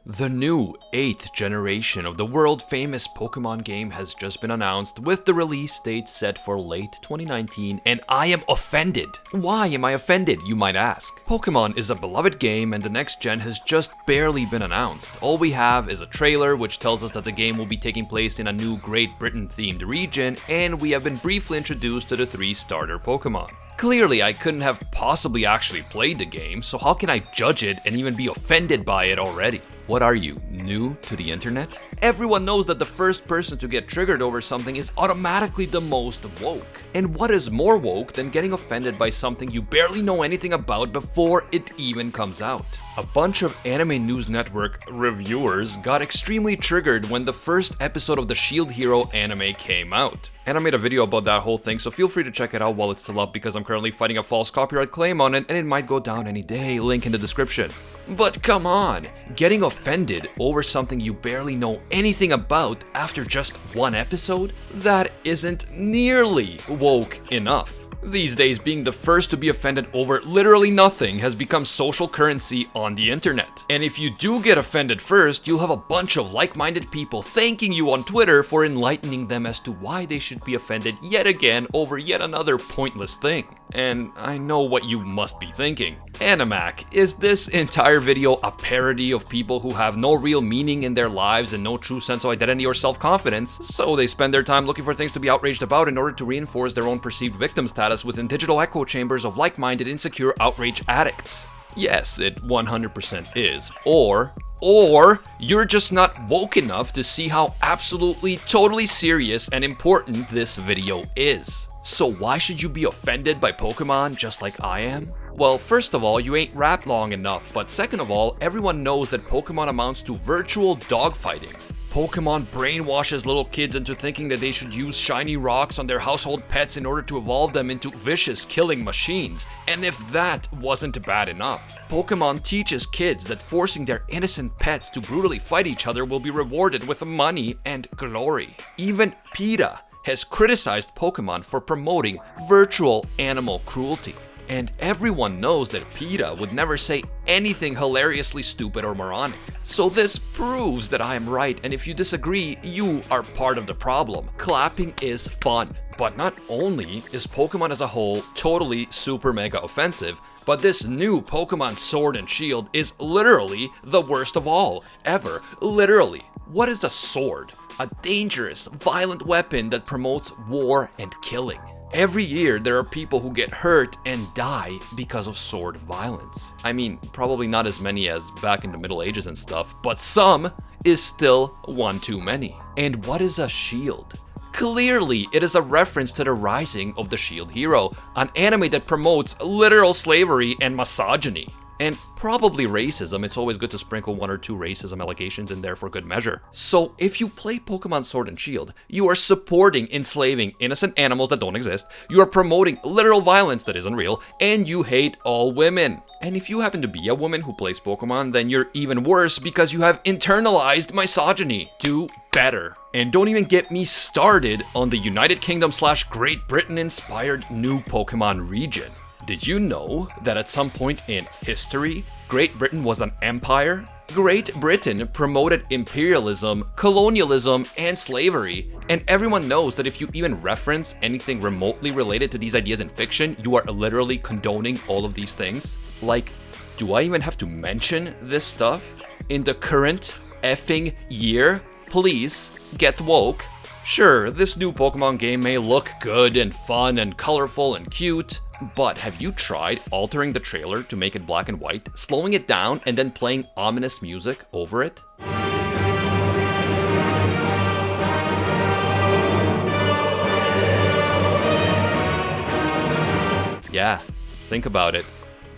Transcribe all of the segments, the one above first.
The new 8th generation of the world-famous Pokemon game has just been announced, with the release date set for late 2019, and I am offended. Why am I offended, you might ask? Pokemon is a beloved game, and the next gen has just barely been announced. All we have is a trailer which tells us that the game will be taking place in a new Great Britain-themed region, and we have been briefly introduced to the 3 starter Pokemon. Clearly, I couldn't have possibly actually played the game, so how can I judge it and even be offended by it already? What are you, new to the internet? Everyone knows that the first person to get triggered over something is automatically the most woke. And what is more woke than getting offended by something you barely know anything about before it even comes out? A bunch of Anime News Network reviewers got extremely triggered when the first episode of the Shield Hero anime came out. And I made a video about that whole thing, so feel free to check it out while it's still up, because I'm currently fighting a false copyright claim on it and it might go down any day, link in the description. But come on, getting offended over something you barely know anything about after just one episode? That isn't nearly woke enough. These days, being the first to be offended over literally nothing has become social currency on the internet. And if you do get offended first, you'll have a bunch of like-minded people thanking you on Twitter for enlightening them as to why they should be offended yet again over yet another pointless thing. And I know what you must be thinking. Animac, is this entire video a parody of people who have no real meaning in their lives and no true sense of identity or self-confidence, so they spend their time looking for things to be outraged about in order to reinforce their own perceived victim status within digital echo chambers of like-minded, insecure outrage addicts? Yes, it 100% is. Or you're just not woke enough to see how absolutely, totally serious and important this video is. So why should you be offended by Pokemon just like I am? Well, first of all, you ain't rapped long enough, but second of all, everyone knows that Pokemon amounts to virtual dogfighting. Pokemon brainwashes little kids into thinking that they should use shiny rocks on their household pets in order to evolve them into vicious killing machines. And if that wasn't bad enough, Pokemon teaches kids that forcing their innocent pets to brutally fight each other will be rewarded with money and glory. Even PETA has criticized Pokemon for promoting virtual animal cruelty. And everyone knows that PETA would never say anything hilariously stupid or moronic. So this proves that I am right, and if you disagree, you are part of the problem. Clapping is fun. But not only is Pokemon as a whole totally super mega offensive, but this new Pokemon Sword and Shield is literally the worst of all, ever. Literally. What is a sword? A dangerous, violent weapon that promotes war and killing. Every year, there are people who get hurt and die because of sword violence. I mean, probably not as many as back in the Middle Ages and stuff, but some is still one too many. And what is a shield? Clearly, it is a reference to the rising of the Shield Hero, an anime that promotes literal slavery and misogyny. And probably racism. It's always good to sprinkle 1 or 2 racism allegations in there for good measure. So if you play Pokemon Sword and Shield, you are supporting enslaving innocent animals that don't exist, you are promoting literal violence that isn't real, and you hate all women. And if you happen to be a woman who plays Pokemon, then you're even worse because you have internalized misogyny. Do better. And don't even get me started on the United Kingdom / Great Britain inspired new Pokemon region. Did you know that at some point in history, Great Britain was an empire? Great Britain promoted imperialism, colonialism, and slavery, and everyone knows that if you even reference anything remotely related to these ideas in fiction, you are literally condoning all of these things. Like, do I even have to mention this stuff? In the current effing year? Please, get woke. Sure, this new Pokemon game may look good and fun and colorful and cute, but have you tried altering the trailer to make it black and white, slowing it down, and then playing ominous music over it? Yeah, think about it.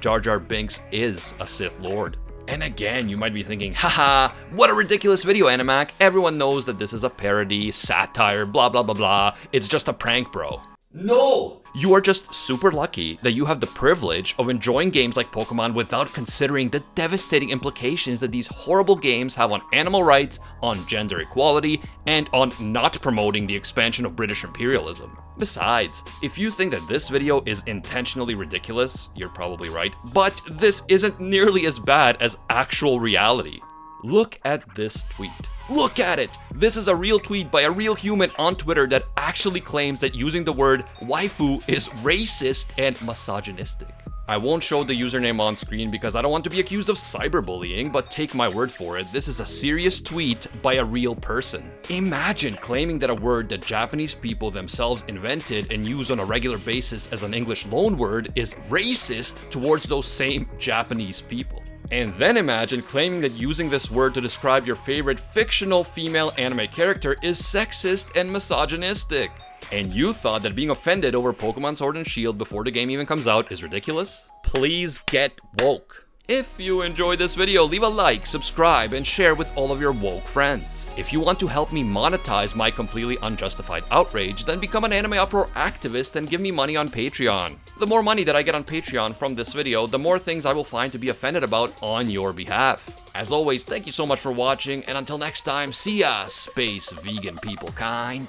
Jar Jar Binks is a Sith Lord. And again, you might be thinking, haha, what a ridiculous video, Animac. Everyone knows that this is a parody, satire, blah blah blah blah. It's just a prank, bro. No! You are just super lucky that you have the privilege of enjoying games like Pokemon without considering the devastating implications that these horrible games have on animal rights, on gender equality, and on not promoting the expansion of British imperialism. Besides, if you think that this video is intentionally ridiculous, you're probably right, but this isn't nearly as bad as actual reality. Look at this tweet. Look at it! This is a real tweet by a real human on Twitter that actually claims that using the word waifu is racist and misogynistic. I won't show the username on screen because I don't want to be accused of cyberbullying, but take my word for it, this is a serious tweet by a real person. Imagine claiming that a word that Japanese people themselves invented and use on a regular basis as an English loanword is racist towards those same Japanese people. And then imagine claiming that using this word to describe your favorite fictional female anime character is sexist and misogynistic. And you thought that being offended over Pokemon Sword and Shield before the game even comes out is ridiculous? Please get woke. If you enjoyed this video, leave a like, subscribe, and share with all of your woke friends. If you want to help me monetize my completely unjustified outrage, then become an AnimeUproar activist and give me money on Patreon. The more money that I get on Patreon from this video, the more things I will find to be offended about on your behalf. As always, thank you so much for watching, and until next time, see ya, space vegan people kind.